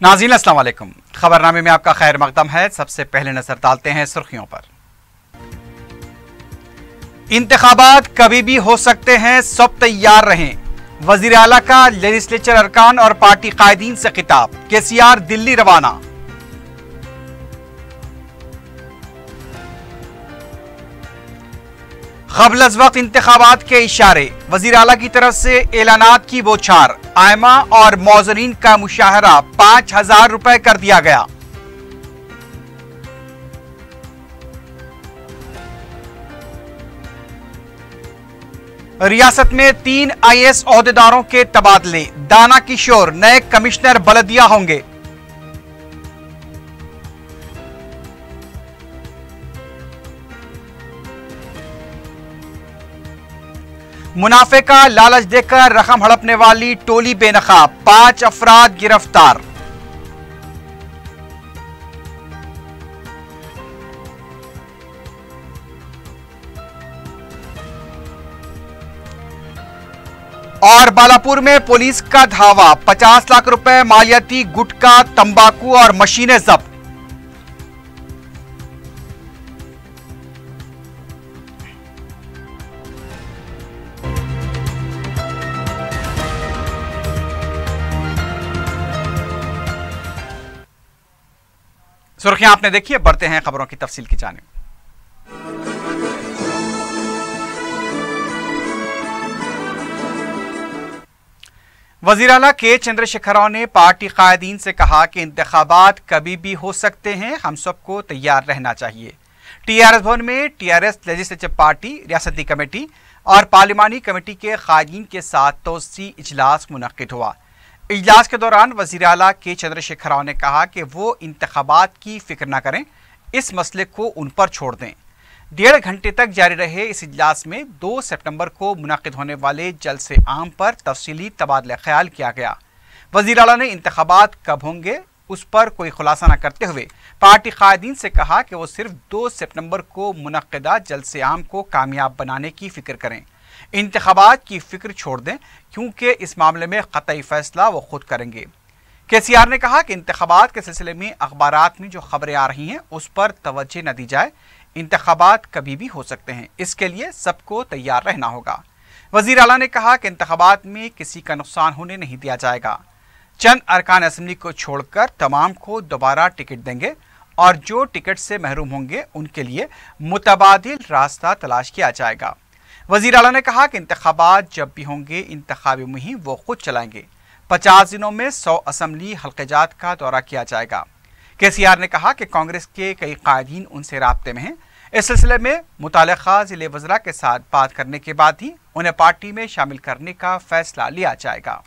नाज़रीन अस्सलाम वालेकुम। खबरनामे में आपका खैर मकदम है। सबसे पहले नजर डालते हैं सुर्खियों पर। इंतखाबात कभी भी हो सकते हैं, सब तैयार रहें। वजीर आला का लेजिस्लेचर अरकान और पार्टी कायदीन से खिताब। केसीआर दिल्ली रवाना। क़ब्ल वक्त इंतखाबात के इशारे, वजीर आला की तरफ से एलानात की बौछार। आयमा और मौजरीन का मुशाहरा 5,000 रुपए कर दिया गया। रियासत में 3 IAS ओहदेदारों के तबादले। दाना किशोर नए कमिश्नर बलदिया होंगे। मुनाफे का लालच देकर रकम हड़पने वाली टोली बेनकाब। 5 अफराद गिरफ्तार। और बालापुर में पुलिस का धावा। 50 लाख रुपए मालियाती गुटखा, तंबाकू और मशीनें जब्त। सुर्खियां आपने देखी है, बढ़ते हैं खबरों की तफसील की जानिब। वजीर आला के चंद्रशेखर राव ने पार्टी कायदीन से कहा कि इंतखाबात कभी भी हो सकते हैं, हम सबको तैयार रहना चाहिए। TRS भवन में TRS लेजिस्लेचर पार्टी, रियासती कमेटी और पार्लिमानी कमेटी के कायदीन के साथ तोसी इजलास मुनक्किद हुआ। इजलास के दौरान वजीर आला के चंद्रशेखर राव ने कहा कि वो इंतखाबात की फिक्र न करें, इस मसले को उन पर छोड़ दें। 1.5 घंटे तक जारी रहे इस इजलास में 2 सितंबर को मुनक्किद होने वाले जलसे आम पर तफसीली तबादला ख्याल किया गया। वजीर आला ने इंतखाबात कब होंगे उस पर कोई खुलासा न करते हुए पार्टी कायदीन से कहा कि वो सिर्फ 2 सितंबर को मुनक्किदा जलसे आम को कामयाब बनाने की फिक्र करें। इंतखाबात की फिक्र छोड़ दें, क्योंकि इस मामले में कतई फैसला वो खुद करेंगे। केसीआर ने कहा कि इंतखाबात के सिलसिले में अखबारात में जो खबरें आ रही हैं उस पर तवज्जो न दी जाए। इंतखाबात कभी भी हो सकते हैं, इसके लिए सबको तैयार रहना होगा। वजीर आला ने कहा कि इंतखाबात में किसी का नुकसान होने नहीं दिया जाएगा। चंद अरकान असेंबली को छोड़कर तमाम को दोबारा टिकट देंगे और जो टिकट से महरूम होंगे उनके लिए मुतबादिल रास्ता तलाश किया जाएगा। वजीर आला ने कहा कि इंतखाबात जब भी होंगे इंतखाबी मुहिम वो खुद चलाएंगे। 50 दिनों में 100 असेंबली हल्केजात का दौरा किया जाएगा। केसीआर ने कहा कि कांग्रेस के कई कायदीन उनसे राब्ते में हैं। इस सिलसिले में मुतालिका ज़िले वज़रा के साथ बात करने के बाद ही उन्हें पार्टी में शामिल करने का फैसला लिया जाएगा।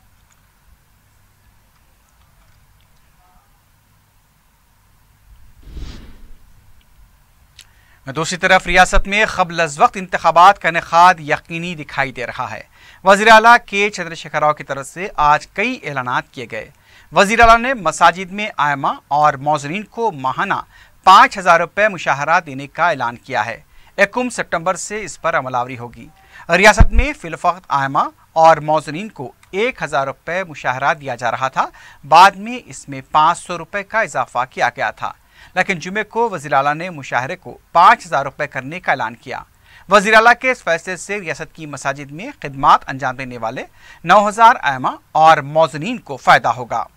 दूसरी तरफ रियासत में क़ब्ल वक्त इंतखाबात का इनेकाद यकीनी दिखाई दे रहा है। वज़ीर आला के चंद्रशेखर राव की तरफ से आज कई ऐलानात किए गए। वज़ीर आला ने मसाजिद में आयमा और मौजरीन को माहाना 5,000 रुपये मुशाहरा देने का ऐलान किया है। 1 सितंबर से इस पर अमलावरी होगी। रियासत में फिलवक्त आयमा और मौजरीन को 1,000 रुपये मुशाहरा दिया जा रहा था। बाद में इसमें 500 रुपये का इजाफा किया गया था, लेकिन जुमे को वज़ीर आला ने मुशाहरे को 5,000 रुपये करने का ऐलान किया। वज़ीर आला के इस फैसले से रियासत की मसाजिद में खिदमात अंजाम देने वाले 9,000 आयमा और मौजरीन को फायदा होगा।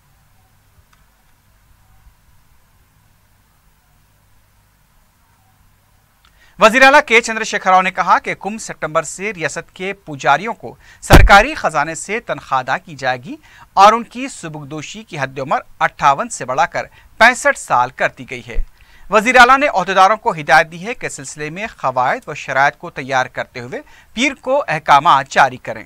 वज़ीर आला के चंद्रशेखर राव ने कहा कि 1 सितंबर से रियासत के पुजारियों को सरकारी खजाने से तनख्वाह अदा की जाएगी और उनकी सुबुकदोशी की हद उम्र 58 से बढ़ाकर 65 साल कर दी गई है। वज़ीर आला ने ओहदेदारों को हिदायत दी है कि इस सिलसिले में क़वायद व शराइत को तैयार करते हुए पीर को अहकामात जारी करें।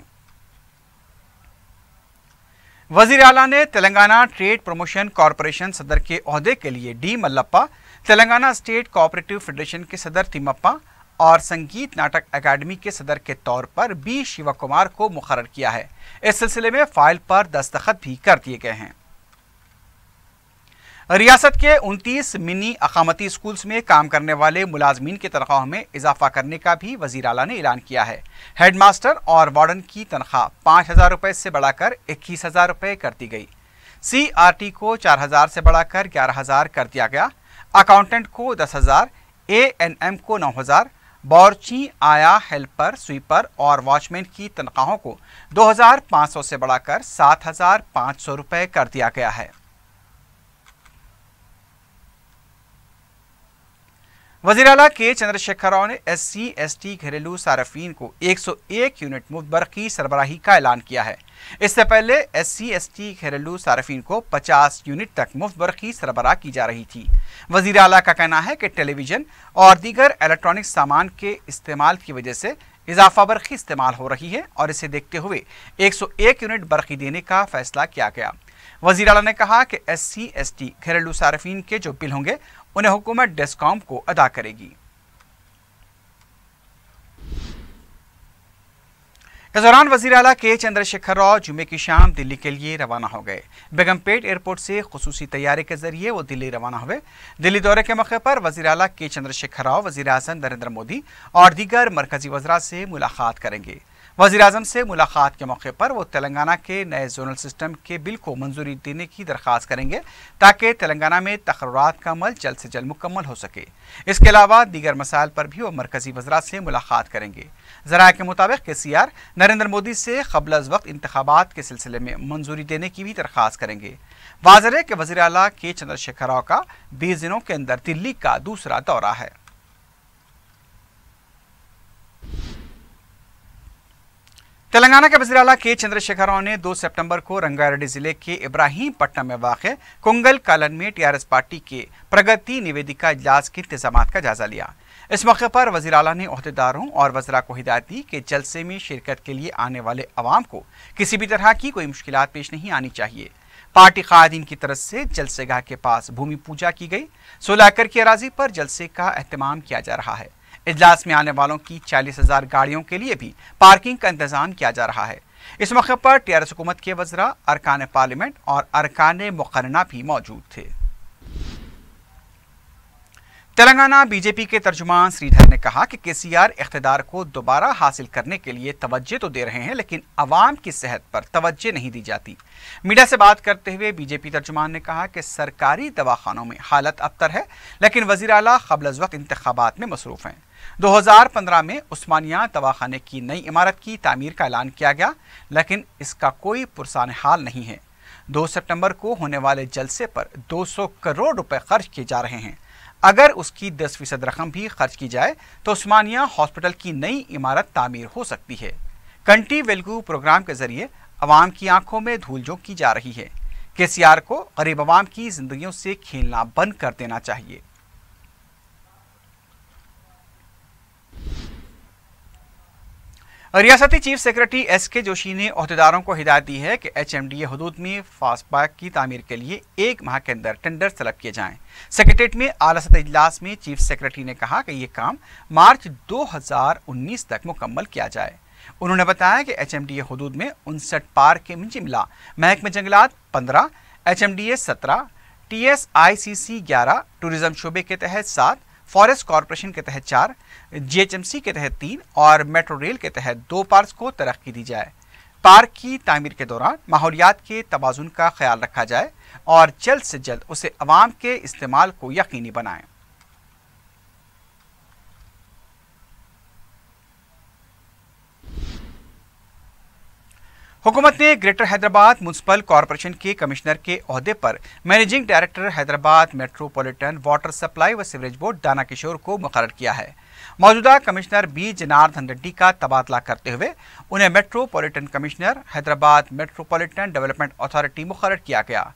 वज़ीर आला ने तेलंगाना ट्रेड प्रमोशन कॉरपोरेशन सदर के ओहदे के लिए D Mallappa, Telangana state cooperative federation के सदर तिम्मप्पा और संगीत नाटक अकादमी के सदर के तौर पर बी शिवा कुमार को मुकर्रर किया है। इस सिलसिले में फाइल पर दस्तखत भी कर दिए गए हैं। रियासत के 29 मिनी अकामती स्कूल्स में काम करने वाले मुलाजमीन की तनख्वाह में इजाफा करने का भी वज़ीर आला ने ऐलान किया है। हेडमास्टर और वार्डन की तनख्वाह 5,000 रुपये से बढ़ाकर 21,000 रुपये कर दी गई। CRT को 4000 से बढ़ाकर 11000 कर दिया गया। अकाउंटेंट को 10,000, ANM को 9,000, बावर्ची, आया, हेल्पर, स्वीपर और वॉचमैन की तनख्वाहों को 2500 से बढ़ाकर 7500 रुपये कर दिया गया है। वज़ीर आला के चंद्रशेखर राव ने SC/ST घरेलू सार्फिन को 101 यूनिट मुफ्त बरक़ी सरबराही का ऐलान किया है। इससे पहले SC/ST घरेलू सार्फिन को 50 यूनिट तक मुफ्त बरक़ी सरबराह की जा रही थी। वज़ीर आला का कहना है कि टेलीविज़न और दीगर इलेक्ट्रॉनिक सामान के इस्तेमाल की वजह से इजाफा बरक़ी इस्तेमाल हो रही है और इसे देखते हुए 101 यूनिट बरक़ी देने का फैसला किया गया। वज़ीर आला ने कहा कि SC/ST घरेलू सार्फिन के जो बिल होंगे उन्हें हुकूमत डिस्कॉम को अदा करेगी। इस दौरान वज़ीर आला के चंद्रशेखर राव जुमे की शाम दिल्ली के लिए रवाना हो गए। बेगमपेट एयरपोर्ट से खुसूसी तैयारी के जरिए वो दिल्ली रवाना हुए। दिल्ली दौरे के मौके पर वज़ीर आला के चंद्रशेखर राव वज़ीर आज़म नरेंद्र मोदी और दीगर मरकजी वज़रा से मुलाकात करेंगे। वज़ीर आज़म से मुलाकात के मौके पर वो तेलंगाना के नए जोनल सिस्टम के बिल को मंजूरी देने की दरख्वास्त करेंगे ताकि तेलंगाना में तक़र्रुरात का अमल जल्द से जल्द मुकम्मल हो सके। इसके अलावा दीगर मसाइल पर भी वो मरकजी वज़रा से मुलाकात करेंगे। ज़राए के मुताबिक KCR नरेंद्र मोदी से क़ब्ल अज़ वक्त इंतखाबात के सिलसिले में मंजूरी देने की भी दरख्वास्त करेंगे। वाज़ेह है कि वज़ीर आला के चंद्रशेखर राव का 20 दिनों के अंदर दिल्ली का दूसरा दौरा है। तेलंगाना के वज़ीर आला के चंद्रशेखर राव ने 2 सितंबर को रंगारेड्डी जिले के इब्राहीमपट्टनम में वाक़ कुंगल कालन में TRS पार्टी के प्रगति निवेदिका इजलास के इंतजामात का जायजा लिया। इस मौके पर वज़ीर आला ने ओहदेदारों और वज़रा को हिदायत दी कि जलसे में शिरकत के लिए आने वाले अवाम को किसी भी तरह की कोई मुश्किलात पेश नहीं आनी चाहिए। पार्टी कायदीन की तरफ से जलसेगाह के पास भूमि पूजा की गई। 16 एकड़ की अराजी पर जलसे का एहतमाम किया जा रहा है। इजलास में आने वालों की 40,000 गाड़ियों के लिए भी पार्किंग का इंतजाम किया जा रहा है। इस मौके पर TRS हुकूमत के वज़रा, अरकान पार्लियामेंट और अरकान मुक़र्रना भी मौजूद थे। तेलंगाना BJP के तर्जुमान श्रीधर ने कहा कि KCR इख्तिदार को दोबारा हासिल करने के लिए तवज्जो तो दे रहे हैं, लेकिन अवाम की सेहत पर तवज्जो नहीं दी जाती। मीडिया से बात करते हुए BJP तर्जुमान ने कहा कि सरकारी दवाखानों में हालत अबतर है, लेकिन वज़ीर आला क़ब्ल अज़ वक्त इंतखाबात में मसरूफ़ हैं। 2015 में उस्मानिया दवाखाने की नई इमारत की तामीर का ऐलान किया गया, लेकिन इसका कोई पुरसान हाल नहीं है। 2 सितंबर को होने वाले जलसे पर 200 करोड़ रुपए खर्च किए जा रहे हैं। अगर उसकी 10% रकम भी खर्च की जाए तो उस्मानिया हॉस्पिटल की नई इमारत तामीर हो सकती है। कंटी वेलगू प्रोग्राम के जरिए अवाम की आंखों में धूल झोंकी जा रही है। KCR को गरीब अवाम की जिंदगियों से खेलना बंद कर देना चाहिए। रियासती चीफ सेक्रेटरी SK जोशी ने ओहदेदारों को हिदायत दी है कि HMDA हदूद में फास्टैग की तामीर के लिए 1 माह के अंदर टेंडर तलब किए जाएं। सेक्रेटरीट में आला सतह इजलास में चीफ सेक्रेटरी ने कहा कि ये काम मार्च 2019 तक मुकम्मल किया जाए। उन्होंने बताया कि HMDA हदूद में 59 पार्क के मिला महकमे जंगलात 15, HMDA 17, TSICC 11, टूरिज्म शोबे के तहत 7, फॉरेस्ट कॉरपोरेशन के तहत 4, GHMC के तहत 3 और मेट्रो रेल के तहत 2 पार्क को तरक्की दी जाए। पार्क की तामीर के दौरान माहौलियात के तवाज़ुन का ख्याल रखा जाए और जल्द से जल्द उसे अवाम के इस्तेमाल को यकीनी बनाएं। हुकूमत ने ग्रेटर हैदराबाद म्युनिसिपल कॉरपोरेशन के कमिश्नर के ओहदे पर managing director Hyderabad metropolitan water supply व सीवरेज बोर्ड दाना किशोर को मुकर्रर किया है। मौजूदा कमिश्नर B जनार्दन रेड्डी का तबादला करते हुए उन्हें metropolitan commissioner Hyderabad metropolitan development authority मुकर्रर किया गया।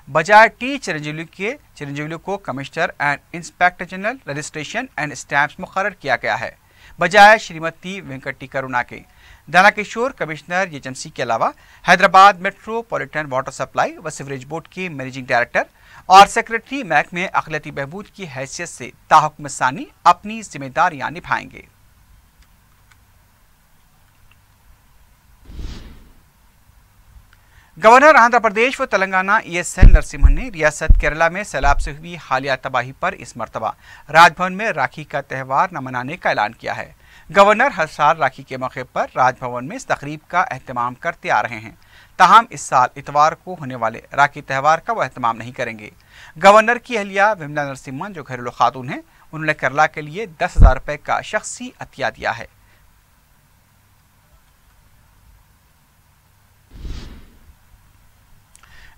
बजाय T चिरंजीवली को commissioner and inspector general registration and stamps मुकर्रर किया गया है, बजाय श्रीमती वेंकटी करुणा के। दाना किशोर कमिश्नर GHMC के अलावा हैदराबाद मेट्रोपॉलिटन वाटर सप्लाई व सीवरेज बोर्ड के मैनेजिंग डायरेक्टर और सेक्रेटरी महकमे अक़लियती बहबूद की हैसियत से ताहुक्म सानी अपनी जिम्मेदारियां निभाएंगे। गवर्नर आंध्र प्रदेश व तेलंगाना ESL नरसिम्हन ने रियासत केरला में सैलाब से हुई हालिया तबाही पर इस मरतबा राजभवन में राखी का त्यौहार न मनाने का ऐलान किया है। गवर्नर हर साल राखी के मौके पर राजभवन में इस तकरीब का एहतमाम करते आ रहे हैं। ताहम इस साल इतवार को होने वाले राखी त्यौहार का वो एहतमाम नहीं करेंगे। गवर्नर की अहलिया विमला नरसिम्हन जो घरेलू खातून हैं, उन्होंने केरला के लिए 10,000 रुपए का शख्सी अतिया दिया है।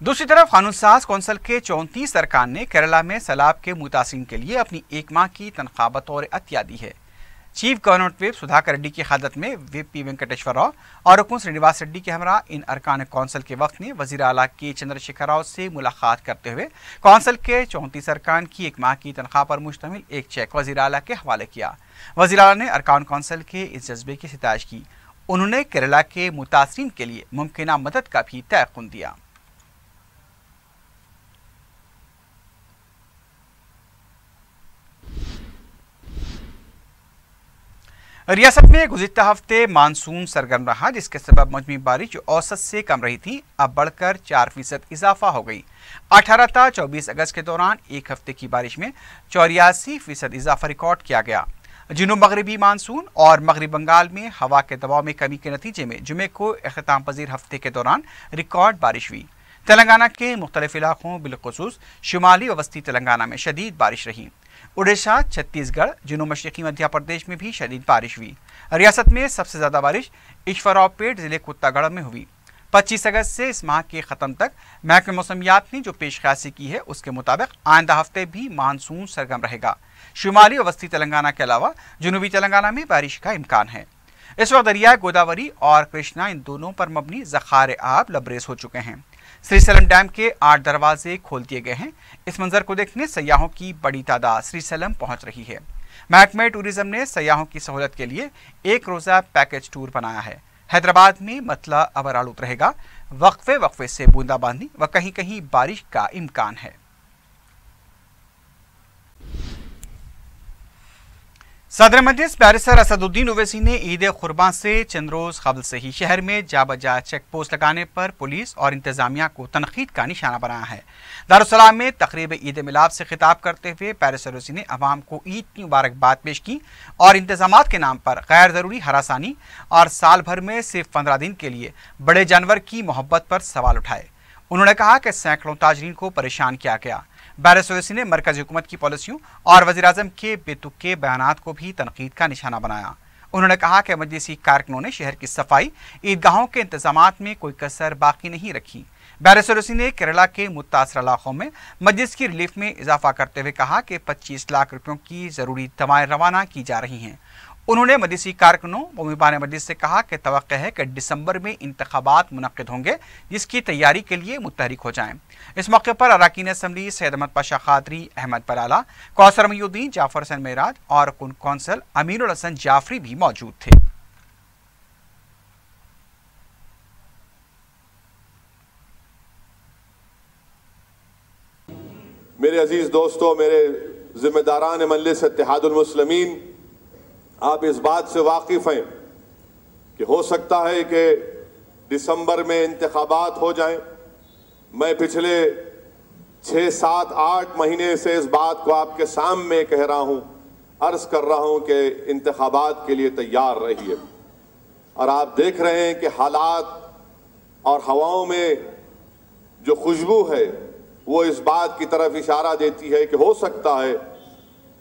दूसरी तरफ कानून साज कौंसिल के 34 अरकान ने केरला में सैलाब के मुतासिरीन के लिए अपनी एक माह की तनख्वाह बतौर अतिया दी है। Chief government whip Sudhakar Reddy की क़यादत में व्हिप पी वेंकटेश्वर राव और रुकन श्रीनिवास रेड्डी के हमरा इन अरकान कौंसिल के वक्त ने वज़ीर आला के चंद्रशेखर राव से मुलाकात करते हुए कौंसिल के 34 अरकान की एक माह की तनख्वाह पर मुश्तमिल एक चेक वज़ीर आला के हवाले किया। वज़ीर आला ने अरकान कौंसिल के इस जज्बे की सितारिश की। उन्होंने केरला के मुतासिरीन के लिए मुमकिना मदद का भी तयक़ुन दिया। रियासत में गुज़िश्ता हफ्ते मानसून सरगर्म रहा, जिसके सबब मजमूई बारिश जो औसत से कम रही थी अब बढ़कर 4% इजाफा हो गई। 18 था 24 अगस्त के दौरान एक हफ्ते की बारिश में 84% इजाफा रिकॉर्ड किया गया। जुनूब मगरबी मानसून और मगरबी बंगाल में हवा के दबाव में कमी के नतीजे में जुमे को इख्तिताम पजीर हफ्ते के दौरान रिकॉर्ड बारिश हुई। तेलंगाना के मुख्तलिफ इलाकों बिलखुसूस शुमाली व वस्ती तेलंगाना में शदीद बारिश रही। उड़ीसा, छत्तीसगढ़, जुनूब मशरक़ी मध्य प्रदेश में भी शदीद बारिश हुई। रियासत में सबसे ज़्यादा बारिश ईश्वरावपेट ज़िले कुत्तागढ़ में हुई। 25 अगस्त से इस माह के ख़त्म तक महकमे मौसमियात ने जो पेशकशी की है उसके मुताबिक आइंदा हफ्ते भी मानसून सरगर्म रहेगा। शुमाली और वस्ती तेलंगाना के अलावा जनूबी तेलंगाना में बारिश का इम्कान है। इस वक्त दरिया गोदावरी और कृष्णा इन दोनों पर मबनी ज़खार आब लबरेज हो चुके हैं। श्रीशैलम डैम के 8 दरवाजे खोल दिए गए हैं। इस मंजर को देखने सयाहों की बड़ी तादाद श्रीशैलम पहुंच रही है। महकमे टूरिज्म ने सयाहों की सहूलत के लिए एक रोज़ा पैकेज टूर बनाया है। हैदराबाद में मतला अबर आलूद रहेगा। वक्फे वक्फे से बूंदाबांदी व कहीं कहीं बारिश का इम्कान है। सदर मजलिस बैरिस्टर असदुद्दीन ओवैसी ने ईद कुर्बान से चंद रोज कबल से ही शहर में जा बजा चेक पोस्ट लगाने पर पुलिस और इंतजामिया को तनकीद का निशाना बनाया है। दारुस्सलाम में तकरीब ईद मिलाद से खिताब करते हुए बैरिस्टर ओवैसी ने अवाम को ईद की मुबारकबाद पेश की और इंतजामात के नाम पर गैर ज़रूरी हरासानी और साल भर में सिर्फ 15 दिन के लिए बड़े जानवर की मोहब्बत पर सवाल उठाए। उन्होंने कहा कि सैकड़ों ताजरीन को परेशान किया गया। बैरिस्टर ओवैसी ने मरकज़ी हुकूमत की पॉलिसियों और वज़ीर आज़म के बेतुके बयानात को भी तनकीद का निशाना बनाया। उन्होंने कहा कि मजलिसी कारकुनों ने शहर की सफाई, ईदगाहों के इंतजामात में कोई कसर बाकी नहीं रखी। बैरिस्टर ओवैसी ने केरला के मुतासर इलाकों में मजलिस की रिलीफ में इजाफा करते हुए कहा कि 25 लाख रुपयों की ज़रूरी दवाएं रवाना की जा रही हैं। उन्होंने मजलिसी कारकुनों व मुबान मजलिस से कहा कि तवक्को है कि दिसंबर में इंतखाबात मुनक्किद होंगे, जिसकी तैयारी के लिए मुतहरिक हो जाएं। इस मौके पर अरकान असम्बली सैयद अहमद पाशा खादरी, अहमद पलाला, कौसर मयूद्दीन, जाफर हसन मेराज और कौंसल अमीरुल हसन जाफरी भी मौजूद थे। मेरे अजीज दोस्तों, मेरे जिम्मेदारान मजलिस इत्तेहादुल मुस्लिमीन, आप इस बात से वाकिफ हैं कि हो सकता है कि दिसंबर में इंतखाबात हो जाएं। मैं पिछले 6, 7, 8 महीने से इस बात को आपके सामने कह रहा हूं, अर्ज कर रहा हूं कि इंतखाबात के लिए तैयार रहिए। और आप देख रहे हैं कि हालात और हवाओं में जो खुशबू है वो इस बात की तरफ इशारा देती है कि हो सकता है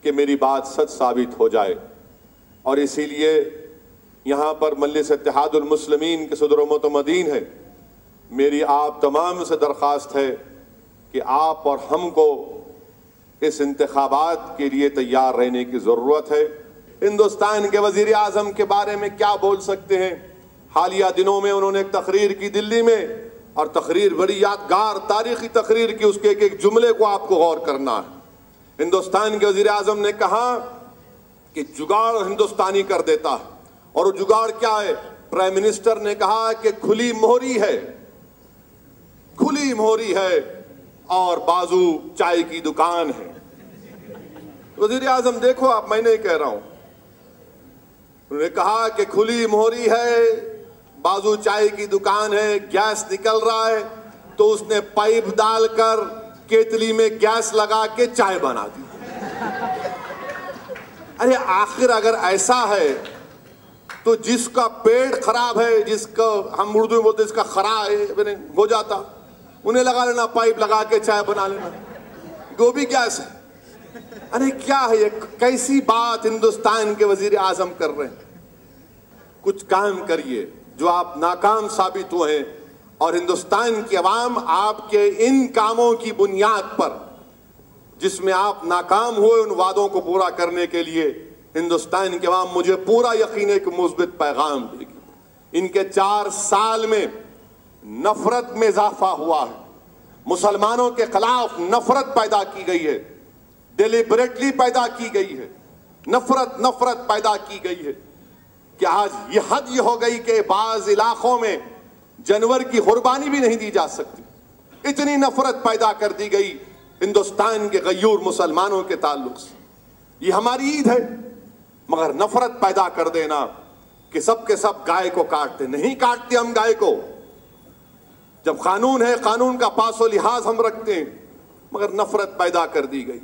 कि मेरी बात सच साबित हो जाए। और इसीलिए यहाँ पर मजलिस इत्तेहादुल मुस्लिमीन के सदर मुतमदीन है, मेरी आप तमाम से दरख्वास्त है कि आप और हमको इस इंतखाबात के लिए तैयार रहने की ज़रूरत है। हिंदुस्तान के वज़ीर आज़म के बारे में क्या बोल सकते हैं? हालिया दिनों में उन्होंने एक तकरीर की दिल्ली में, और तकरीर बड़ी यादगार तारीखी तकरीर की। उसके एक एक जुमले को आपको गौर करना है। हिंदुस्तान के वज़ीर आज़म ने कहा कि जुगाड़ हिंदुस्तानी कर देता है, और वो जुगाड़ क्या है? प्राइम मिनिस्टर ने कहा कि खुली मोहरी है, खुली मोहरी है और बाजू चाय की दुकान है। वज़ीर आज़म देखो आप, मैं नहीं कह रहा हूं, उन्होंने कहा कि खुली मोहरी है, बाजू चाय की दुकान है, गैस निकल रहा है, तो उसने पाइप डालकर केतली में गैस लगा के चाय बना दी। अरे आखिर अगर ऐसा है تو جس کا پیٹ خراب ہے، جس کا ہم اردو میں بولتے ہیں اس کا خرا ہو جاتا، انہیں لگا لینا پائپ لگا کے چائے بنا لینا، گوبھی گیس ہے۔ ارے کیا ہے یہ؟ کیسی بات ہندوستان کے وزیر اعظم کر رہے ہیں؟ کچھ کام کریے جو آپ ناکام ثابت ہوئے ہیں، اور ہندوستان کی عوام آپ کے ان کاموں کی بنیاد پر جس میں آپ ناکام ہوئے ان وعدوں کو پورا کرنے کے لیے ہندوستان کی عوام مجھے پورا یقین ہے کہ مثبت پیغام دے گی۔ ان کے 4 سال میں نفرت میں اضافہ ہوا ہے، مسلمانوں کے خلاف نفرت پیدا کی گئی ہے، ڈیلیبریٹلی پیدا کی گئی ہے، نفرت پیدا کی گئی ہے کہ آج یہ حد یہ ہو گئی کہ بعض علاقوں میں جانور کی قربانی بھی نہیں دی جا سکتی۔ اتنی نفرت پیدا کر دی گئی ہندوستان کے غیور مسلمانوں کے تعلق سے۔ یہ ہماری عید ہے، مگر نفرت پیدا کر دینا کہ سب کے سب گائے کو کاٹتے، نہیں کاٹتے ہم گائے کو۔ جب قانون ہے، قانون کا پاس و لحاظ ہم رکھتے ہیں، مگر نفرت پیدا کر دی گئی۔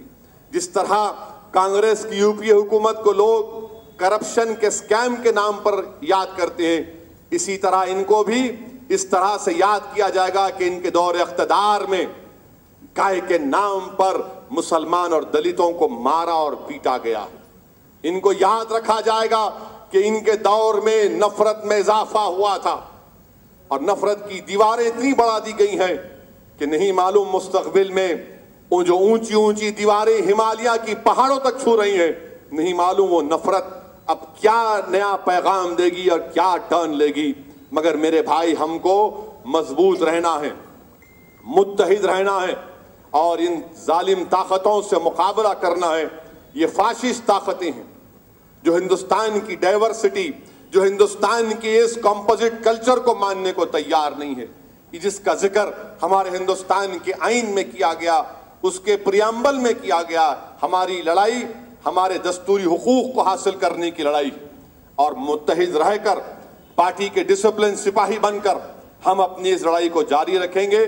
جس طرح کانگریس کی یو پی اے حکومت کو لوگ کرپشن کے سکیم کے نام پر یاد کرتے ہیں، اسی طرح ان کو بھی اس طرح سے یاد کیا جائے گا کہ ان کے دور اقتدار میں گائے کے نام پر مسلمان اور دلتوں کو مارا اور پیٹا گیا۔ ان کو یاد رکھا جائے گا کہ ان کے دور میں نفرت میں اضافہ ہوا تھا، اور نفرت کی دیواریں اتنی بڑھا دی گئی ہیں کہ نہیں معلوم مستقبل میں وہ جو اونچی اونچی دیواریں ہمالیہ کی پہاڑوں تک چھو رہی ہیں، نہیں معلوم وہ نفرت اب کیا نیا پیغام دے گی اور کیا ٹرن لے گی۔ مگر میرے بھائی، ہم کو مضبوط رہنا ہے، متحد رہنا ہے، اور ان ظالم طاقتوں سے مقابلہ کرنا ہے۔ یہ فاشسٹ طاقتیں ہیں جو ہندوستان کی ڈائیورسٹی، جو ہندوستان کی اس کمپوزٹ کلچر کو ماننے کو تیار نہیں ہے، جس کا ذکر ہمارے ہندوستان کے آئین میں کیا گیا، اس کے پریامبل میں کیا گیا۔ ہماری لڑائی ہمارے دستوری حقوق کو حاصل کرنے کی لڑائی، اور متحد رہ کر پارٹی کے ڈسپلن سپاہی بن کر ہم اپنی اس لڑائی کو جاری رکھیں گے۔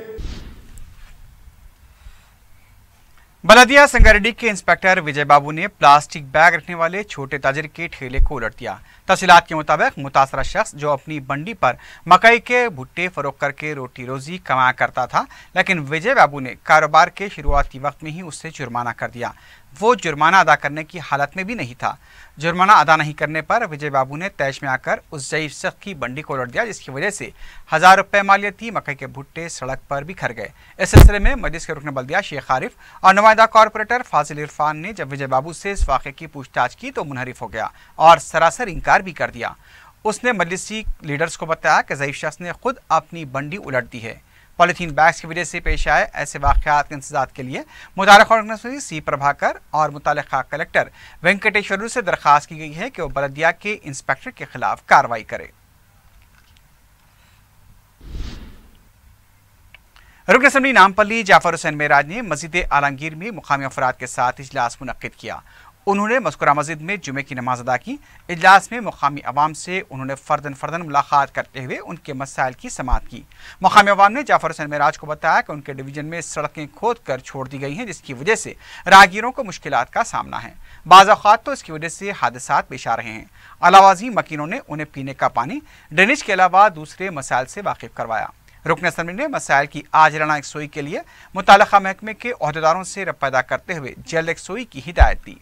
بلدیہ سنگاریڈی کے انسپیکٹر وجے بابو نے پلاسٹک بیگ رکھنے والے چھوٹے تاجر کے ٹھیلے کو الٹ دیا۔ تفصیلات کے مطابق متاثرہ شخص جو اپنی منڈی پر مکئی کے بھٹے فروخت کر کے روٹی روزی کمایا کرتا تھا، لیکن وجے بابو نے کاروبار کے شروعاتی وقت میں ہی اس سے جرمانہ کر دیا۔ وہ جرمانہ ادا کرنے کی حالت میں بھی نہیں تھا۔ جرمانہ ادا نہیں کرنے پر وجے بابو نے طیش میں آ کر اس ضعیف شخص کی منڈی کو الٹ دیا، جس کی وجہ سے 1000 روپے مالیتی مکئی کے بھٹے سڑک پر بکھر گئے۔ اس سلسلے میں مجلس کے رکن بلدیہ شیخ عارف اور نمائندہ کارپوریٹر فاضل عرفان نے جب وجے بابو سے اس واقعے کی پوچھ تاچھ کی تو منحرف ہو گیا اور سراسر انکار بھی کر دیا۔ اس نے مجلسی لیڈرز کو بتایا کہ ضعیف شخص نے خود اپنی منڈی الٹ دی ہے۔ پالیتھین بیگز کی وجہ سے پیش آئے ایسے واقعات کے انسداد کے لیے متعلقہ آرگنائزیشن سی پربھاکر اور متعلقہ کلکٹر وینکٹیشورلو سے درخواست کی گئی ہے کہ وہ بلدیہ کے انسپیکٹر کے خلاف کارروائی کرے۔ رکن اسمبلی نامپلی جعفر حسین معراج نے مسجد عالمگیر میں مقامی افراد کے ساتھ اجلاس منعقد کیا۔ انہوں نے مذکورہ مسجد میں جمعے کی نماز ادا کی۔ اجلاس میں مقامی عوام سے انہوں نے فردن ملاقات کرتے ہوئے ان کے مسائل کی سماعت کی۔ مقامی عوام نے جعفر حسین معراج کو بتایا کہ ان کے ڈویژن میں سڑکیں کھود کر چھوڑ دی گئی ہیں، جس کی وجہ سے راہگیروں کو مشکلات کا سامنا ہے۔ بعض اوقات تو اس کی وجہ سے حادثات پیش آ رہے ہیں۔ علاوہ ازیں مکینوں نے انہیں پینے کا پانی، ڈرینیج کے علاوہ دوسرے مسائل سے واقف کروایا۔ رکن اسمبلی نے مسائل کی عاجلانہ یکسوئی کے لیے متعلقہ محکمے کے عہدیداروں سے ربط پیدا کرتے ہوئے جلد یکسوئی کی ہدایت دی۔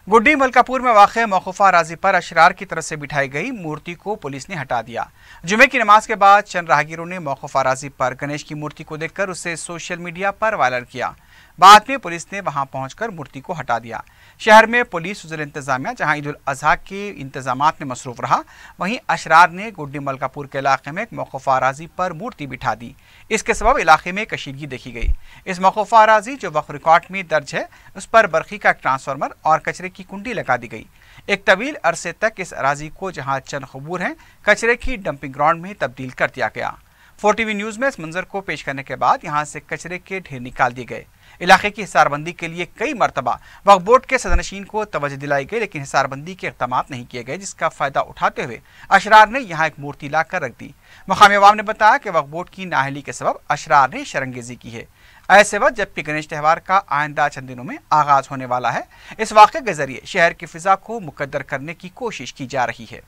گڈی ملکاپور میں واقع موقوفہ اراضی پر اشرار کی طرف سے بٹھائی گئی مورتی کو پولیس نے ہٹا دیا۔ جمعے کی نماز کے بعد چند راہگیروں نے موقوفہ اراضی پر گنیش کی مورتی کو دیکھ کر اسے سوشل میڈیا پر وائرل کیا۔ بعد میں پولیس نے وہاں پہنچ کر مورتی کو ہٹا دیا۔ شہر میں پولیس وزیر انتظامیہ جہاں عید الاضحیٰ کے انتظامات میں مصروف رہا، وہیں اشرار نے گڈی ملکاپور کے علاقے میں ایک موقوفہ اراضی پر مورتی بٹھا دی۔ اس کے سبب علاقے میں کشیدگی دیکھی گئی۔ اس موقوفہ اراضی جو وقف ریکارڈ میں درج ہے، اس پر برقی کا ایک ٹرانسفارمر اور کچرے کی کنڈی لگا دی گئی۔ ایک طویل عرصے تک اس اراضی کو جہاں چند قبور ہیں کچرے کی ڈمپنگ گراؤنڈ میں تبدیل کر دیا گیا۔ 4 ٹی وی نیوز میں اس منظر کو پیش کرنے کے بعد یہاں سے کچرے کے ڈھیر نکال دیے گئے۔ علاقے کی حصار بندی کے لیے کئی مرتبہ وقف بورڈ کے صدرنشین کو توجہ دلائی گئی، لیکن حصار بندی کے اقدامات نہیں کیے گئے، جس کا فائدہ اٹھاتے ہوئے اشرار نے یہاں ایک مورتی لا کر رکھ دی۔ مقامی عوام نے بتایا کہ وقف بورڈ کی نااہلی کے سبب اشرار نے شرنگیزی کی ہے۔ ऐसे वक्त जबकि गणेश त्यौहार का आइंदा चंद दिनों में आगाज होने वाला है, इस वाक़े के जरिए शहर की फिजा को मुकद्दर करने की कोशिश की जा रही है।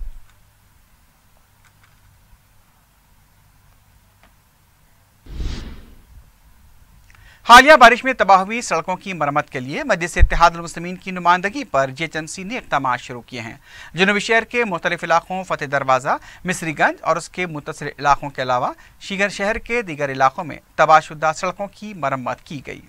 हालिया बारिश में तबाह हुई सड़कों की मरम्मत के लिए मजलिस इत्तेहादुल मुस्लिमीन की नुमाइंदगी पर JHMC ने इक़दामात शुरू किए हैं। जनूबी शहर के मुख्तलिफ इलाकों फतेह दरवाज़ा, मिस्रीगंज और उसके मुत्तसिल इलाकों के अलावा शिगर शहर के दीगर इलाकों में तबाहशुदा सड़कों की मरम्मत की गई।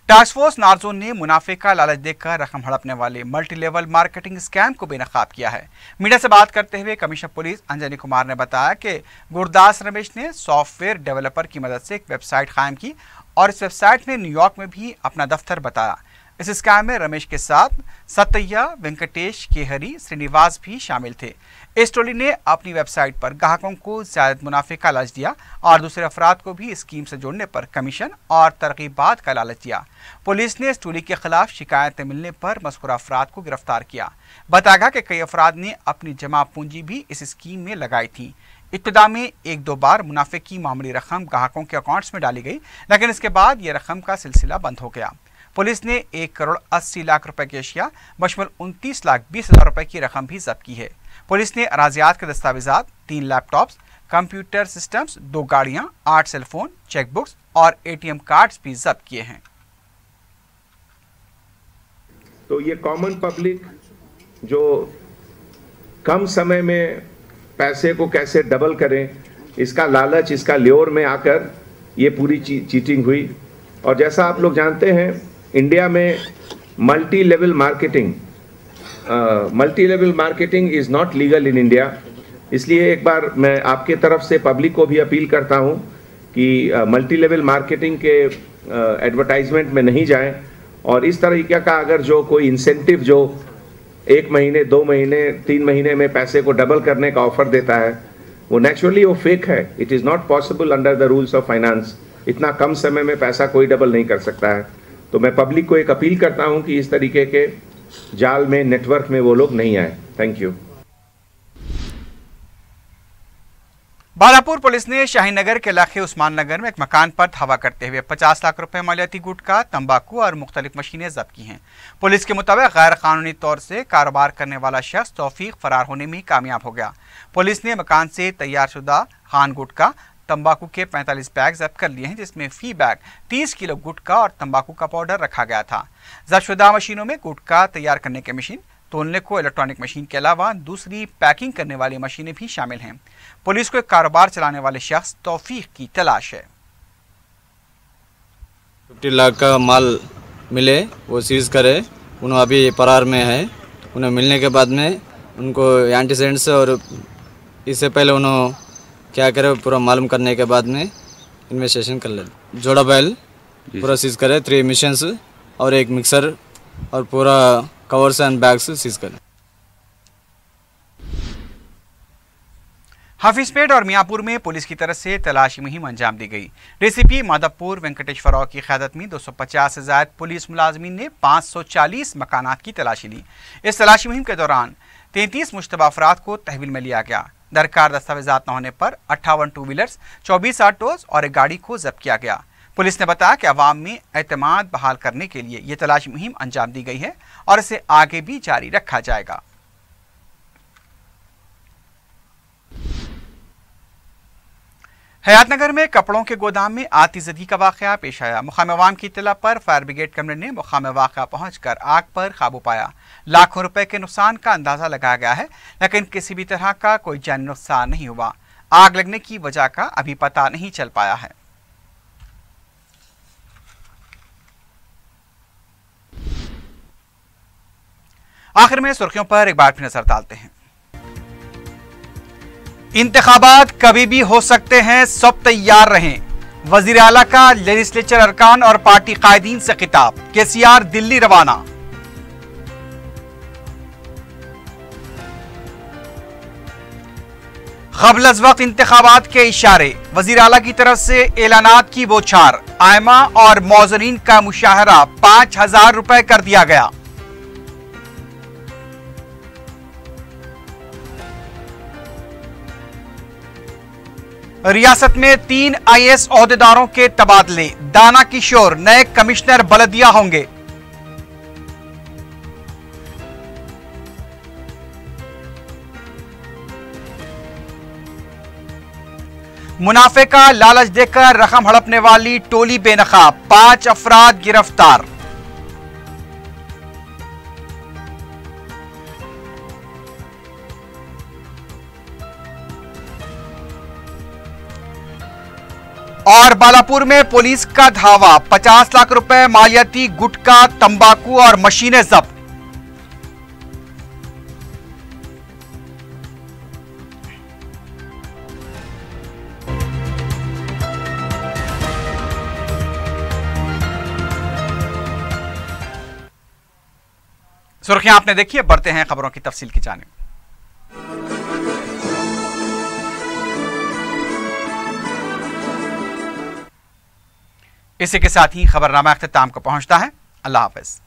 टास्क फोर्स नारजोन ने मुनाफे का लालच देकर रकम हड़पने वाले मल्टी लेवल मार्केटिंग स्कैम को बेनकाब किया है। मीडिया से बात करते हुए कमिश्नर पुलिस अंजनी कुमार ने बताया कि गुरदास रमेश ने सॉफ्टवेयर डेवलपर की मदद से एक वेबसाइट कायम की और इस वेबसाइट ने न्यूयॉर्क में भी अपना दफ्तर बताया। इस स्कैम में रमेश के साथ सतैया, वेंकटेश, केहरी, श्रीनिवास भी शामिल थे। इस टोली ने अपनी वेबसाइट पर ग्राहकों को ज्यादा मुनाफे का लालच दिया और दूसरे अफराद को भी स्कीम से जोड़ने पर कमीशन और तरगीबात का लालच दिया। पुलिस ने इस टोली के खिलाफ शिकायतें मिलने पर मज़कूरा अफराद को गिरफ्तार किया। बताया गया कि कई अफराद ने अपनी जमा पूंजी भी इस स्कीम में लगाई थी। इब्तिदा में एक दो बार मुनाफे की मामूली रकम ग्राहकों के अकाउंट्स में डाली गई, लेकिन इसके बाद यह रकम का सिलसिला बंद हो गया। पुलिस ने 1,80,00,000 रुपए की अशिया बशमूल 29,20,000 रुपए की रकम भी जब्त की है। पुलिस ने अराजियात के दस्तावेजात, 3 लैपटॉप्स, कंप्यूटर सिस्टम्स, 2 गाड़ियां, 8 सेलफोन, चेकबुक्स और ATM कार्ड्स भी जब्त किए हैं। तो ये कॉमन पब्लिक जो कम समय में पैसे को कैसे डबल करें, इसका लालच, इसका ल्योर में आकर ये पूरी चीटिंग हुई। और जैसा आप लोग जानते हैं, इंडिया में multi level marketing is not legal in India. इसलिए एक बार मैं आपके तरफ से पब्लिक को भी अपील करता हूं कि मल्टी लेवल मार्केटिंग के एडवर्टाइजमेंट में नहीं जाएं और इस तरीके का अगर जो कोई इंसेंटिव जो 1 महीने, 2 महीने, 3 महीने में पैसे को डबल करने का ऑफर देता है, वो नेचुरली वो फेक है। It is not possible under the rules of finance. इतना कम समय में पैसा कोई डबल नहीं कर सकता है। तो मैं पब्लिक को एक अपील करता हूं कि इस तरीके के जाल में, नेटवर्क में वो लोग नहीं आए। Thank you. बालापुर पुलिस ने शाहीनगर के इलाके उस्मान नगर में एक मकान पर धावा करते हुए 50 लाख रुपए मालियाती गुटखा, तंबाकू और मुख्तलिफ मशीनें जब्त की हैं। पुलिस के मुताबिक गैर कानूनी तौर से कारोबार करने वाला शख्स तौफीक फरार होने में कामयाब हो गया। पुलिस ने मकान से तैयार शुदा खान गुटखा, तंबाकू के 45 बैग जब्त कर लिए हैं, जिसमें फी बैग 30 किलो गुटखा और तंबाकू का पाउडर रखा गया था। जब्तशुदा मशीनों में गुटखा तैयार करने की मशीन, तोलने को इलेक्ट्रॉनिक मशीन के अलावा दूसरी पैकिंग करने वाली मशीनें भी शामिल हैं। पुलिस को एक कारोबार चलाने वाले शख्स तौफीक की तलाश है। 50 लाख का माल मिले, वो सीज करे। उन्होंने अभी फरार में है। उन्हें मिलने के बाद में उनको एंटीसेडेंट्स और इससे पहले उन्होंने क्या करे पूरा मालूम करने के बाद में इन्वेस्टिगेशन कर ले। जोड़ा बैल पूरा सीज करे, 3 मिशंस और 1 मिक्सर और पूरा कवर्स एंड बैग्स सीज करें। हाफिजपेट और मियाँपुर में पुलिस की तरफ से तलाशी मुहिम अंजाम दी गई। DCP माधवपुर वेंकटेश फराव की क़यादत में 250 से ज़ायद पुलिस मुलाजमीन ने 540 मकानात की तलाशी ली। इस तलाशी मुहिम के दौरान 33 मुश्तबा अफराद को तहवील में लिया गया। दरकार दस्तावेजात न होने पर 58 टू व्हीलर्स, 24 ऑटोज और एक गाड़ी को जब्त किया गया। पुलिस ने बताया कि अवाम में एतमाद बहाल करने के लिए ये तलाशी मुहिम अंजाम दी गई है और इसे आगे भी जारी रखा जाएगा। हयातनगर में कपड़ों के गोदाम में आतिशबाजी का वाकया पेश आया। मुकामी अवाम की इत्तला पर फायर ब्रिगेड कमरे ने मुकामी वाकया पहुंचकर आग पर काबू पाया। लाखों रुपए के नुकसान का अंदाजा लगाया गया है, लेकिन किसी भी तरह का कोई जानी नुकसान नहीं हुआ। आग लगने की वजह का अभी पता नहीं चल पाया है। आखिर में सुर्खियों पर एक बार फिर नजर डालते हैं। इंतखाबात कभी भी हो सकते हैं, सब तैयार रहें। वजीर आला का लेजिस्लेचर अरकान और पार्टी कायदीन से खिताब। KCR दिल्ली रवाना। क़ब्ल अज़ वक्त इंतखाबात के इशारे। वजीर आला की तरफ से ऐलानात की बौछार। आयमा और मौज़रीन का मुशाहरा 5,000 रुपए कर दिया गया। रियासत में 3 IAS ओहदेदारों के तबादले, दाना किशोर नए कमिश्नर बलदिया होंगे। मुनाफे का लालच देकर रकम हड़पने वाली टोली बेनकाब, 5 अफराद गिरफ्तार। और बालापुर में पुलिस का धावा, 50 लाख रुपए मालियाती गुटखा, तंबाकू और मशीनें जब्त। सुर्खियां आपने देखी है, बढ़ते हैं खबरों की तफसील की जानिब। इसी के साथ ही खबरनामा अख्तिताम को पहुंचता है। अल्लाह हाफिज।